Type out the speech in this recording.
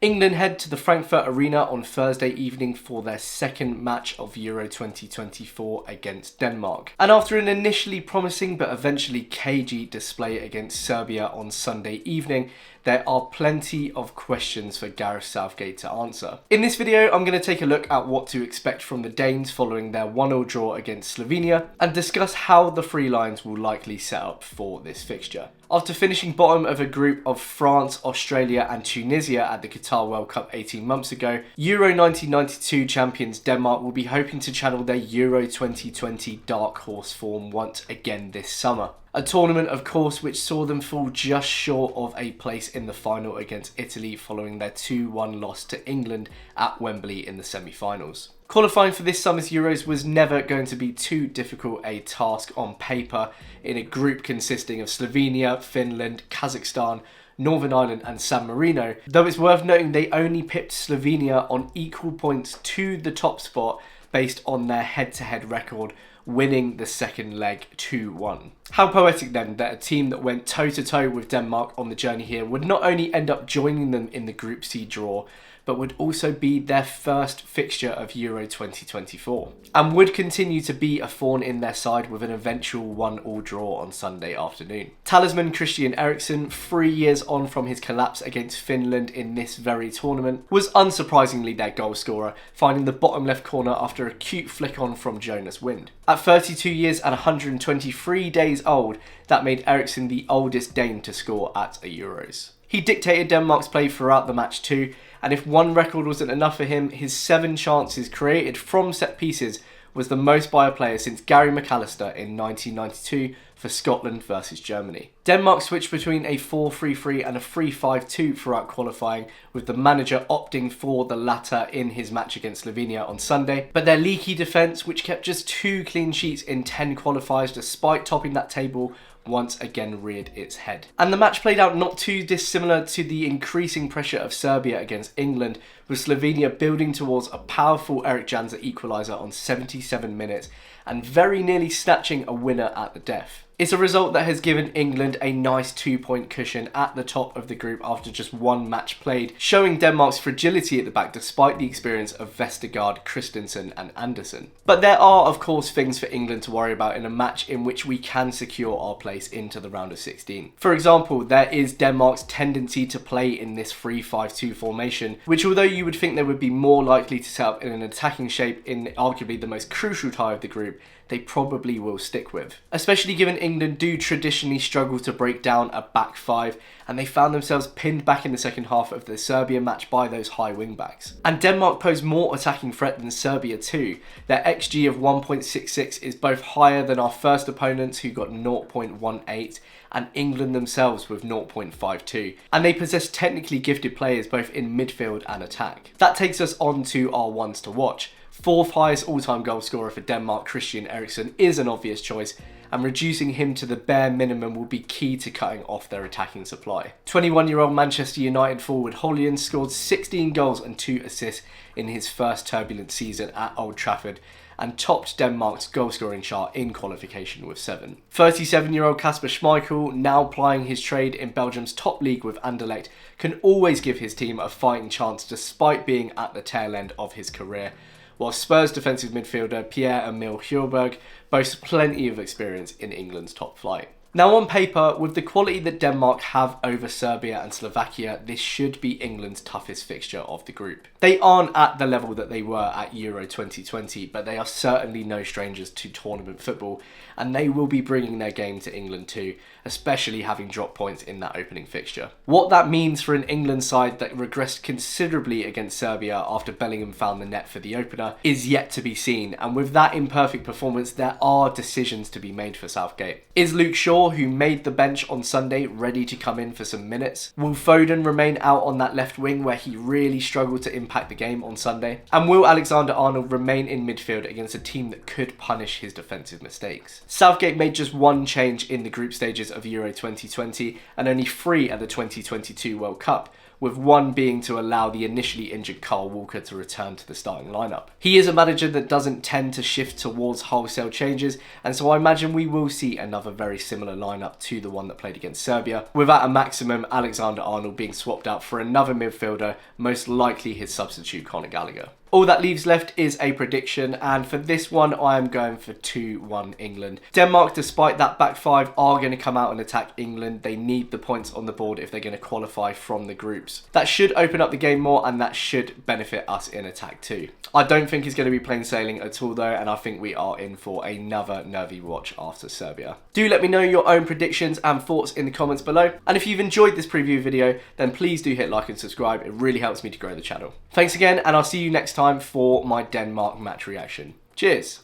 England head to the Frankfurt Arena on Thursday evening for their second match of Euro 2024 against Denmark. And after an initially promising but eventually cagey display against Serbia on Sunday evening, there are plenty of questions for Gareth Southgate to answer. In this video, I'm going to take a look at what to expect from the Danes following their 1-0 draw against Slovenia and discuss how the Three Lions will likely set up for this fixture. After finishing bottom of a group of France, Australia and Tunisia at the Qatar World Cup 18 months ago, Euro 1992 champions Denmark will be hoping to channel their Euro 2020 dark horse form once again this summer. A tournament, of course, which saw them fall just short of a place in the final against Italy following their 2-1 loss to England at Wembley in the semi-finals. Qualifying for this summer's Euros was never going to be too difficult a task on paper in a group consisting of Slovenia, Finland, Kazakhstan, Northern Ireland and San Marino, though it's worth noting they only pipped Slovenia on equal points to the top spot based on their head-to-head record, winning the second leg 2-1. How poetic then that a team that went toe-to-toe with Denmark on the journey here would not only end up joining them in the Group C draw, but would also be their first fixture of Euro 2024, and would continue to be a thorn in their side with an eventual 1-1 draw on Sunday afternoon. Talisman Christian Eriksen, 3 years on from his collapse against Finland in this very tournament, was unsurprisingly their goal scorer, finding the bottom left corner after a cute flick on from Jonas Wind. At 32 years and 123 days old, that made Eriksen the oldest Dane to score at a Euros. He dictated Denmark's play throughout the match too, and if one record wasn't enough for him, his 7 chances created from set pieces was the most by a player since Gary McAllister in 1992 for Scotland versus Germany. Denmark switched between a 4-3-3 and a 3-5-2 throughout qualifying, with the manager opting for the latter in his match against Slovenia on Sunday. But their leaky defence, which kept just 2 clean sheets in 10 qualifiers despite topping that table, once again reared its head. And the match played out not too dissimilar to the increasing pressure of Serbia against England, with Slovenia building towards a powerful Erik Janza equaliser on 77 minutes and very nearly snatching a winner at the death. It's a result that has given England a nice 2-point cushion at the top of the group after just 1 match played, showing Denmark's fragility at the back despite the experience of Vestergaard, Christensen and Andersen. But there are of course things for England to worry about in a match in which we can secure our place into the round of 16. For example, there is Denmark's tendency to play in this 3-5-2 formation, which although you would think they would be more likely to set up in an attacking shape in arguably the most crucial tie of the group, they probably will stick with. Especially given England do traditionally struggle to break down a back 5, and they found themselves pinned back in the second half of the Serbia match by those high wing backs. And Denmark pose more attacking threat than Serbia too. Their XG of 1.66 is both higher than our first opponents who got 0.18 and England themselves with 0.52. And they possess technically gifted players both in midfield and attack. That takes us on to our ones to watch. 4th highest all-time goal scorer for Denmark, Christian Eriksen, is an obvious choice, and reducing him to the bare minimum will be key to cutting off their attacking supply. 21-year-old Manchester United forward Hollian scored 16 goals and 2 assists in his first turbulent season at Old Trafford, and topped Denmark's goal-scoring chart in qualification with 7. 37-year-old Kasper Schmeichel, now plying his trade in Belgium's top league with Anderlecht, can always give his team a fighting chance despite being at the tail end of his career, while Spurs defensive midfielder Pierre-Emile Højbjerg boasts plenty of experience in England's top flight. Now on paper, with the quality that Denmark have over Serbia and Slovakia, this should be England's toughest fixture of the group. They aren't at the level that they were at Euro 2020, but they are certainly no strangers to tournament football, and they will be bringing their game to England too, especially having dropped points in that opening fixture. What that means for an England side that regressed considerably against Serbia after Bellingham found the net for the opener is yet to be seen, and with that imperfect performance there are decisions to be made for Southgate. Is Luke Shaw, who made the bench on Sunday, ready to come in for some minutes? Will Foden remain out on that left wing where he really struggled to impact the game on Sunday? And will Alexander-Arnold remain in midfield against a team that could punish his defensive mistakes? Southgate made just 1 change in the group stages of Euro 2020 and only 3 at the 2022 World Cup, with one being to allow the initially injured Kyle Walker to return to the starting lineup. He is a manager that doesn't tend to shift towards wholesale changes, and so I imagine we will see another very similar lineup to the one that played against Serbia, without a maximum Alexander-Arnold being swapped out for another midfielder, most likely his substitute Conor Gallagher. All that leaves left is a prediction, and for this one I am going for 2-1 England. Denmark, despite that back five, are going to come out and attack England. They need the points on the board if they're going to qualify from the groups. That should open up the game more, and that should benefit us in attack too. I don't think it's going to be plain sailing at all though, and I think we are in for another nervy watch after Serbia. Do let me know your own predictions and thoughts in the comments below, and if you've enjoyed this preview video, then please do hit like and subscribe. It really helps me to grow the channel. Thanks again, and I'll see you next time for my Denmark match reaction. Cheers!